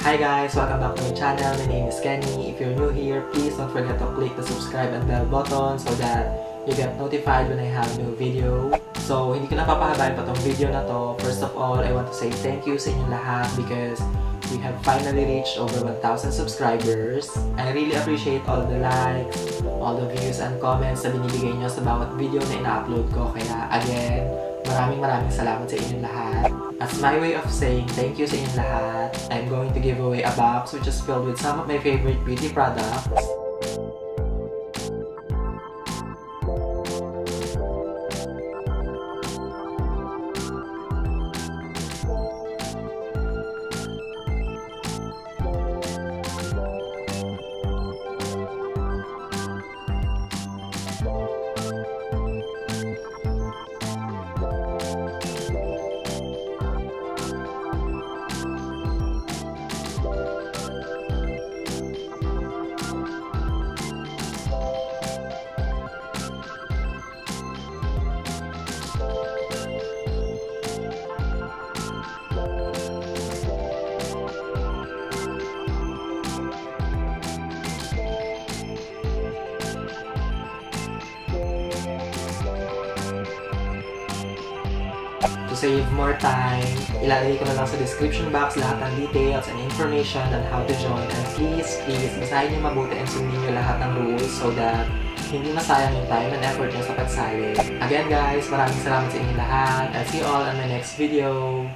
Hi guys! Welcome back to my channel. My name is Kenny. If you're new here, please don't forget to click the subscribe and bell button so that you get notified when I have new video. So, hindi ko na papahabain pa tong video na to. First of all, I want to say thank you sa inyong lahat because we have finally reached over 1,000 subscribers. I really appreciate all the likes, all the views and comments na binibigay nyo sa bawat video na ina-upload ko. Kaya again, maraming salamat sa inyong lahat. As my way of saying thank you sa inyong lahat, I'm going to give away a box which is filled with some of my favorite beauty products. To save more time, ilalagay ko na lang sa description box lahat ng details and information on how to join. And please, basahin niyo mabuti and sundin niyo lahat ng rules so that hindi masayang yung time and effort niyo sa pagsali. Again guys, maraming salamat sa inyong lahat. I'll see you all on my next video.